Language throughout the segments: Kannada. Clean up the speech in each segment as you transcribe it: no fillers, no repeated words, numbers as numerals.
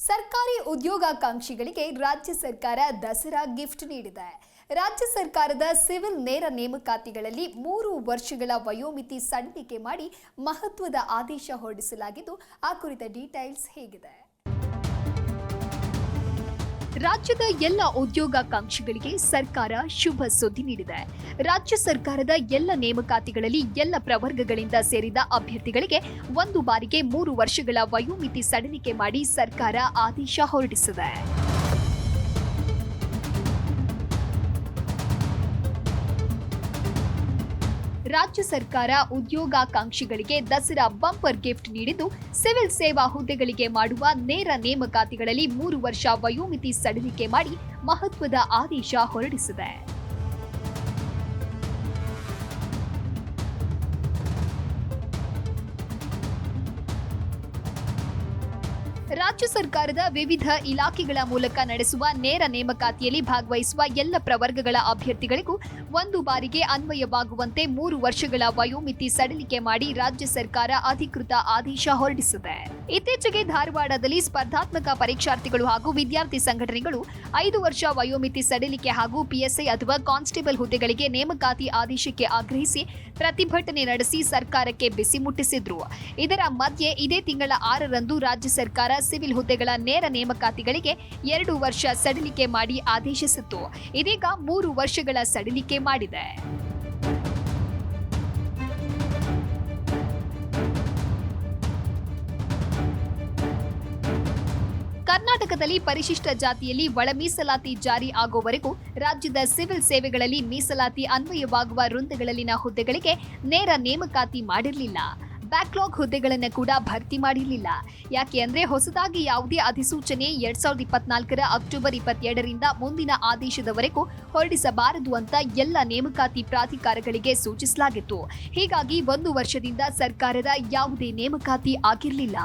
ಸರ್ಕಾರಿ ಉದ್ಯೋಗಾಕಾಂಕ್ಷಿಗಳಿಗೆ ರಾಜ್ಯ ಸರ್ಕಾರ ದಸರಾ ಗಿಫ್ಟ್ ನೀಡಿದೆ. ರಾಜ್ಯ ಸರ್ಕಾರದ ಸಿವಿಲ್ ನೇರ ನೇಮಕಾತಿಗಳಲ್ಲಿ 3 ವರ್ಷಗಳ ವಯೋಮಿತಿ ಸಡಿಲಿಕೆ ಮಾಡಿ ಮಹತ್ವದ ಆದೇಶ ಹೊರಡಿಸಲಾಗಿದ್ದು, ಆ ಕುರಿತ ಡೀಟೇಲ್ಸ್ ಹೇಗಿದೆ. ರಾಜ್ಯದ ಎಲ್ಲ ಉದ್ಯೋಗಾಕಾಂಕ್ಷಿಗಳಿಗೆ ಸರ್ಕಾರ ಶುಭ ಸುದ್ದಿ ನೀಡಿದೆ. ರಾಜ್ಯ ಸರ್ಕಾರದ ಎಲ್ಲ ನೇಮಕಾತಿಗಳಲ್ಲಿ ಎಲ್ಲ ಪ್ರವರ್ಗಗಳಿಂದ ಸೇರಿದ ಅಭ್ಯರ್ಥಿಗಳಿಗೆ ಒಂದು ಬಾರಿಗೆ 3 ವರ್ಷಗಳ ವಯೋಮಿತಿ ಸಡಿಲಿಕೆ ಮಾಡಿ ಸರ್ಕಾರ ಆದೇಶ ಹೊರಡಿಸಿದೆ. ರಾಜ್ಯ ಸರ್ಕಾರ ಉದ್ಯೋಗಾಕಾಂಕ್ಷಿಗಳಿಗೆ ದಸರಾ ಬಂಪರ್ ಗಿಫ್ಟ್ ನೀಡಿದ್ದು, ಸಿವಿಲ್ ಸೇವಾ ಹುದ್ದೆಗಳಿಗೆ ಮಾಡುವ ನೇರ ನೇಮಕಾತಿಗಳಲ್ಲಿ 3 ವರ್ಷ ವಯೋಮಿತಿ ಸಡಿಲಿಕೆ ಮಾಡಿ ಮಹತ್ವದ ಆದೇಶ ಹೊರಡಿಸಿದೆ. ರಾಜ್ಯ ಸರ್ಕಾರದ ವಿವಿಧ ಇಲಾಖೆಗಳ ಮೂಲಕ ನಡೆಸುವ ನೇರ ನೇಮಕಾತಿಯಲ್ಲಿ ಭಾಗವಹಿಸುವ ಎಲ್ಲ ಪ್ರವರ್ಗಗಳ ಅಭ್ಯರ್ಥಿಗಳಿಗೂ ಒಂದು ಬಾರಿಗೆ ಅನ್ವಯವಾಗುವಂತೆ 3 ವರ್ಷಗಳ ವಯೋಮಿತಿ ಸಡಿಲಿಕೆ ಮಾಡಿ ರಾಜ್ಯ ಸರ್ಕಾರ ಅಧಿಕೃತ ಆದೇಶ ಹೊರಡಿಸಿದೆ. ಇತ್ತೀಚೆಗೆ ಧಾರವಾಡದಲ್ಲಿ ಸ್ಪರ್ಧಾತ್ಮಕ ಪರೀಕ್ಷಾರ್ಥಿಗಳು ಹಾಗೂ ವಿದ್ಯಾರ್ಥಿ ಸಂಘಟನೆಗಳು 5 ವರ್ಷ ವಯೋಮಿತಿ ಸಡಿಲಿಕೆ ಹಾಗೂ ಪಿಎಸ್ಐ ಅಥವಾ ಕಾನ್ಸ್ಟೇಬಲ್ ಹುದ್ದೆಗಳಿಗೆ ನೇಮಕಾತಿ ಆದೇಶಕ್ಕೆ ಆಗ್ರಹಿಸಿ ಪ್ರತಿಭಟನೆ ನಡೆಸಿ ಸರ್ಕಾರಕ್ಕೆ ಬಿಸಿ ಮುಟ್ಟಿಸಿದ್ರು. ಇದರ ಮಧ್ಯೆ ಇದೇ ತಿಂಗಳ 6ರಂದು ರಾಜ್ಯ ಸರ್ಕಾರ ಸಿವಿಲ್ ಹುದ್ದೆಗಳ ನೇರ ನೇಮಕಾತಿಗಳಿಗೆ 2 ವರ್ಷ ಸಡಿಲಿಕೆ ಮಾಡಿ ಆದೇಶಿಸಿತ್ತು. ಇದೀಗ 3 ವರ್ಷಗಳ ಸಡಿಲಿಕೆ ಮಾಡಿದೆ. ಕರ್ನಾಟಕದಲ್ಲಿ ಪರಿಶಿಷ್ಟ ಜಾತಿಯಲ್ಲಿ ಒಳ ಮೀಸಲಾತಿ ಜಾರಿ ಆಗುವವರೆಗೂ ರಾಜ್ಯದ ಸಿವಿಲ್ ಸೇವೆಗಳಲ್ಲಿ ಮೀಸಲಾತಿ ಅನ್ವಯವಾಗುವ ವೃಂದಗಳಲ್ಲಿನ ಹುದ್ದೆಗಳಿಗೆ ನೇರ ನೇಮಕಾತಿ ಮಾಡಿರಲಿಲ್ಲ. ಬ್ಯಾಕ್ಲಾಗ್ ಹುದ್ದೆಗಳನ್ನು ಕೂಡ ಭರ್ತಿ ಮಾಡಿರಲಿಲ್ಲ. ಯಾಕೆ ಅಂದ್ರೆ ಹೊಸದಾಗಿ ಯಾವುದೇ ಅಧಿಸೂಚನೆ 2024ರ ಅಕ್ಟೋಬರ್ 22ರಿಂದ ಮುಂದಿನ ಆದೇಶದವರೆಗೂ ಹೊರಡಿಸಬಾರದು ಅಂತ ಎಲ್ಲ ನೇಮಕಾತಿ ಪ್ರಾಧಿಕಾರಗಳಿಗೆ ಸೂಚಿಸಲಾಗಿತ್ತು. ಹೀಗಾಗಿ 1 ವರ್ಷದಿಂದ ಸರ್ಕಾರದ ಯಾವುದೇ ನೇಮಕಾತಿ ಆಗಿರಲಿಲ್ಲ.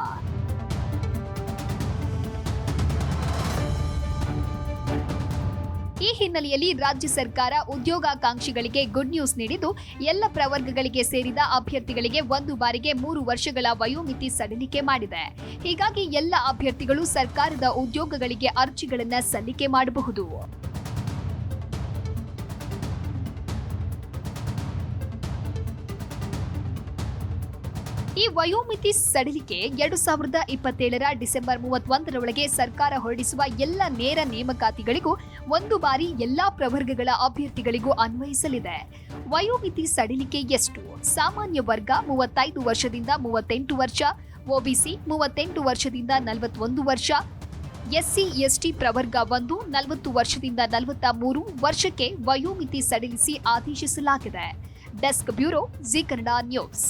ಈ ಹಿನ್ನೆಲೆಯಲ್ಲಿ ರಾಜ್ಯ ಸರ್ಕಾರ ಉದ್ಯೋಗಾಕಾಂಕ್ಷಿಗಳಿಗೆ ಗುಡ್ ನ್ಯೂಸ್ ನೀಡಿದ್ದು, ಎಲ್ಲ ಪ್ರವರ್ಗಗಳಿಗೆ ಸೇರಿದ ಅಭ್ಯರ್ಥಿಗಳಿಗೆ ಒಂದು ಬಾರಿಗೆ 3 ವರ್ಷಗಳ ವಯೋಮಿತಿ ಸಡಿಲಿಕೆ ಮಾಡಿದೆ. ಹೀಗಾಗಿ ಎಲ್ಲ ಅಭ್ಯರ್ಥಿಗಳು ಸರ್ಕಾರದ ಉದ್ಯೋಗಗಳಿಗೆ ಅರ್ಜಿಗಳನ್ನು ಸಲ್ಲಿಕೆ ಮಾಡಬಹುದು. ಈ ವಯೋಮಿತಿ ಸಡಿಲಿಕೆ 2027ರ ಡಿಸೆಂಬರ್ 31ರೊಳಗೆ ಸರ್ಕಾರ ಹೊರಡಿಸುವ ಎಲ್ಲ ನೇರ ನೇಮಕಾತಿಗಳಿಗೂ ಒಂದು ಬಾರಿ ಎಲ್ಲಾ ಪ್ರವರ್ಗಗಳ ಅಭ್ಯರ್ಥಿಗಳಿಗೂ ಅನ್ವಯಿಸಲಿದೆ. ವಯೋಮಿತಿ ಸಡಿಲಿಕೆ ಎಷ್ಟು? ಸಾಮಾನ್ಯ ವರ್ಗ 35 ವರ್ಷದಿಂದ 38 ವರ್ಷ, ಒಬಿಸಿ 38 ವರ್ಷದಿಂದ 41 ವರ್ಷ, ಎಸ್ಸಿ ಎಸ್ಟಿ ಪ್ರವರ್ಗ 1 40 ವರ್ಷದಿಂದ 43 ವರ್ಷಕ್ಕೆ ವಯೋಮಿತಿ ಸಡಿಲಿಸಿ ಆದೇಶಿಸಲಾಗಿದೆ. Desk bureau, G Kannada news.